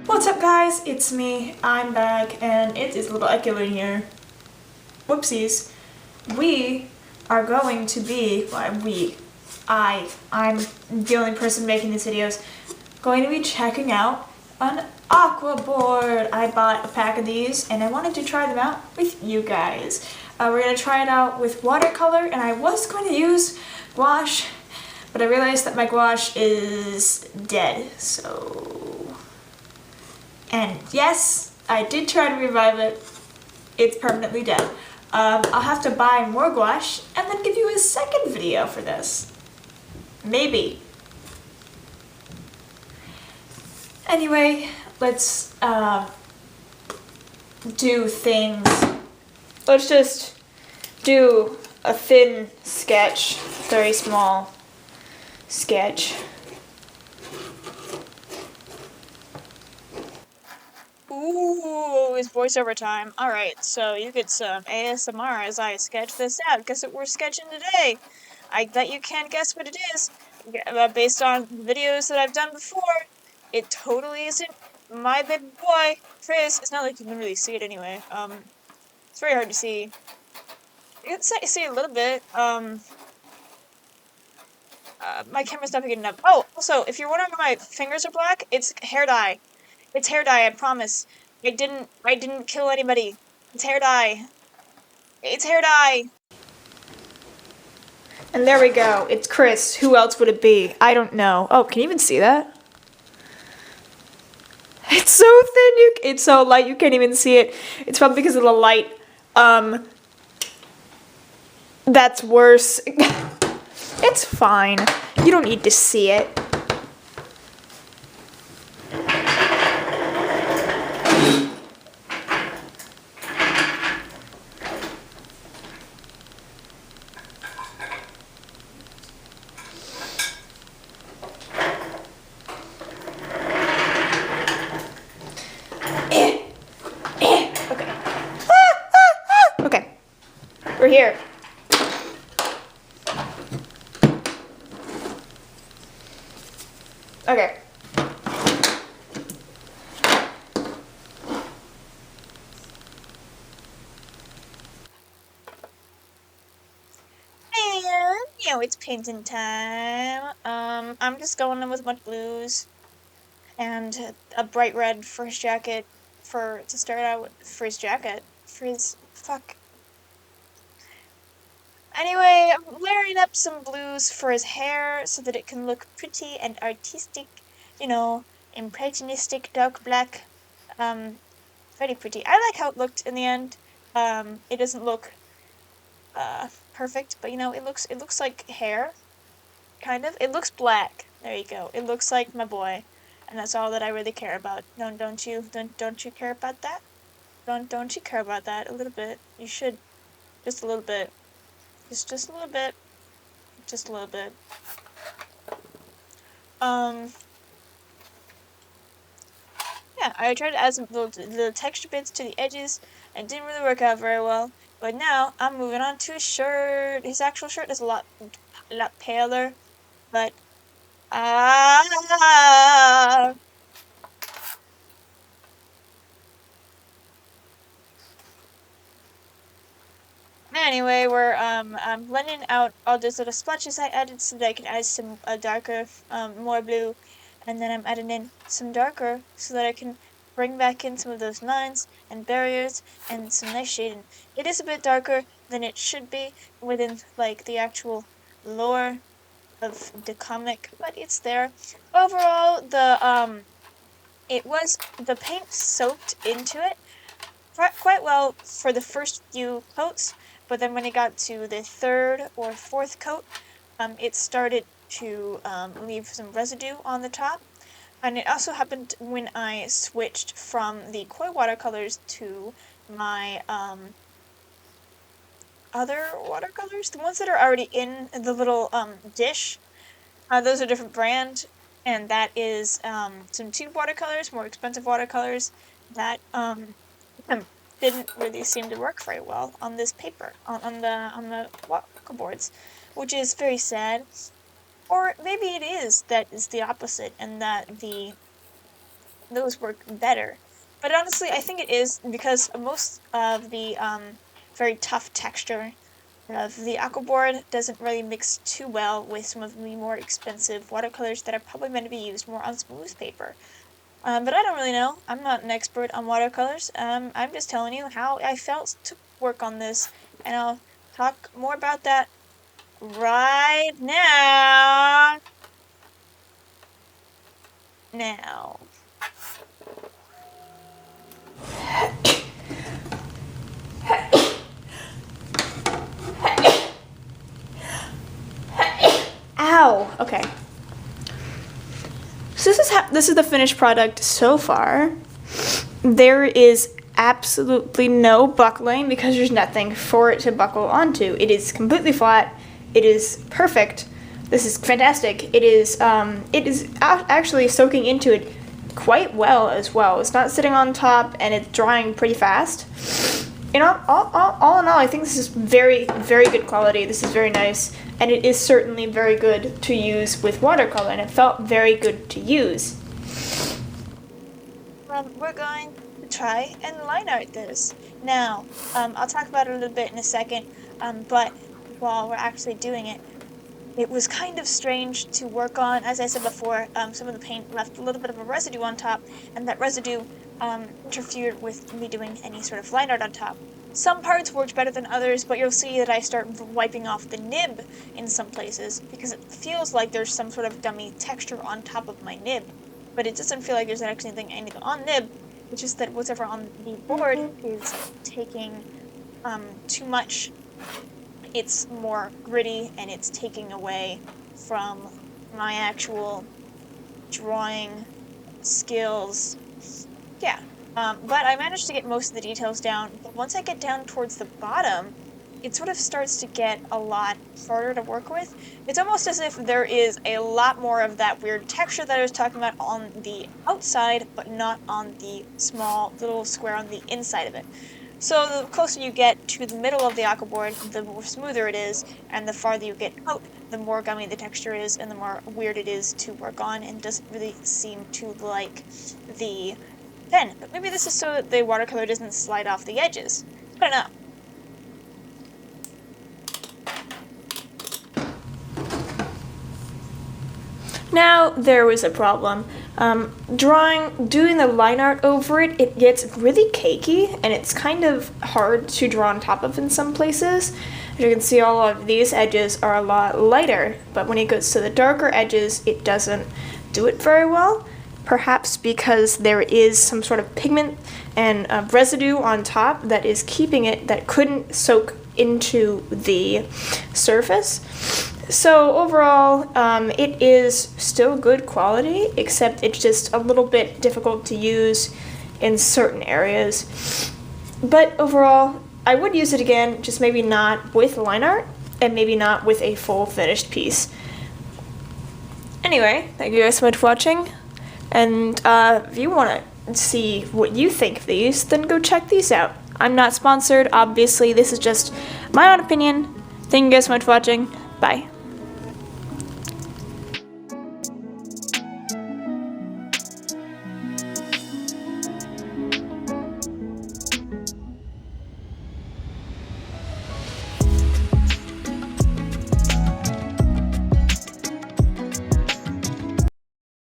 What's up guys, it's me, I'm back, and it is a little echo in here. Whoopsies. We are going to be, I'm the only person making these videos, going to be checking out an Aquaboard. I bought a pack of these and I wanted to try them out with you guys. We're going to try it out with watercolor, and I was going to use gouache, but I realized that my gouache is dead, so... And yes, I did try to revive it. It's permanently dead. I'll have to buy more gouache and then give you a second video for this. Maybe. Anyway, let's do things. Let's just do a thin sketch, very small sketch. Ooh, it's voiceover time. Alright, so you get some ASMR as I sketch this out. Guess what we're sketching today? I bet you can't guess what it is. Based on videos that I've done before, it totally isn't my baby boy, Chris. It's not like you can really see it anyway. It's very hard to see. You can see a little bit. My camera's not big enough. Oh, also, if you're wondering why my fingers are black, it's hair dye. It's hair dye, I promise. I didn't kill anybody. It's hair dye. It's hair dye. And there we go. It's Chris. Who else would it be? I don't know. Oh, can you even see that? It's so thin. It's so light you can't even see it. It's probably because of the light. That's worse. It's fine. You don't need to see it. Okay. We're here. Okay. And now it's painting time. I'm just going in with a bunch of blues and a bright red for his jacket to start out with. For his jacket. Fuck. Anyway, I'm layering up some blues for his hair so that it can look pretty and artistic, you know, impressionistic, dark black. Very pretty. I like how it looked in the end. It doesn't look perfect, but you know, it looks like hair, kind of. It looks black. There you go. It looks like my boy, and that's all that I really care about. Don't you care about that? Don't you care about that a little bit? You should, just a little bit. Just a little bit. Just a little bit. Yeah, I tried to add some little texture bits to the edges, and it didn't really work out very well. But now I'm moving on to his shirt. His actual shirt is a lot paler, but anyway, I'm blending out all those little splotches I added so that I can add some darker, more blue, and then I'm adding in some darker so that I can bring back in some of those lines and barriers and some nice shading. It is a bit darker than it should be within like the actual lore of the comic, but it's there. Overall, the paint soaked into it quite well for the first few coats, but then when it got to the third or fourth coat, it started to leave some residue on the top. And it also happened when I switched from the koi watercolors to my other watercolors, the ones that are already in the little dish. Those are a different brand, and that is some tube watercolors, more expensive watercolors that didn't really seem to work very well on this paper, on the Aquaboards, which is very sad. Or maybe it is that is the opposite, and that the those work better. But honestly, I think it is because most of the very tough texture of the Aquaboard doesn't really mix too well with some of the more expensive watercolors that are probably meant to be used more on smooth paper. But I don't really know. I'm not an expert on watercolors. I'm just telling you how I felt to work on this, and I'll talk more about that right now. Now. Ow! Okay. So this is the finished product so far. There is absolutely no buckling because there's nothing for it to buckle onto. It is completely flat. It is perfect. This is fantastic. It is actually soaking into it quite well as well. It's not sitting on top, and it's drying pretty fast. You know, all in all, I think this is very, very good quality. This is very nice, and it is certainly very good to use with watercolor, and it felt very good to use. We're going to try and line art this. Now, I'll talk about it a little bit in a second, but while we're actually doing it, it was kind of strange to work on. As I said before, some of the paint left a little bit of a residue on top, and that residue interfered with me doing any sort of line art on top. Some parts worked better than others, but you'll see that I start wiping off the nib in some places, because it feels like there's some sort of dummy texture on top of my nib. But it doesn't feel like there's actually anything on nib. It's just that whatever on the board is taking too much. It's more gritty, and it's taking away from my actual drawing skills. Yeah, but I managed to get most of the details down. But once I get down towards the bottom, it sort of starts to get a lot harder to work with. It's almost as if there is a lot more of that weird texture that I was talking about on the outside, but not on the small little square on the inside of it. So the closer you get to the middle of the Aquaboard, the more smoother it is, and the farther you get out, the more gummy the texture is, and the more weird it is to work on, and doesn't really seem to like the pen. But maybe this is so that the watercolor doesn't slide off the edges. I don't know. Now, there was a problem. Doing the line art over it, it gets really cakey, and it's kind of hard to draw on top of in some places. As you can see, all of these edges are a lot lighter, but when it goes to the darker edges, it doesn't do it very well. Perhaps because there is some sort of pigment and residue on top that is keeping it, that couldn't soak into the surface. So overall, it is still good quality, except it's just a little bit difficult to use in certain areas. But overall, I would use it again, just maybe not with line art, and maybe not with a full finished piece. Anyway, thank you guys so much for watching, and if you want to see what you think of these, then go check these out. I'm not sponsored, obviously, this is just my own opinion. Thank you guys so much for watching. Bye.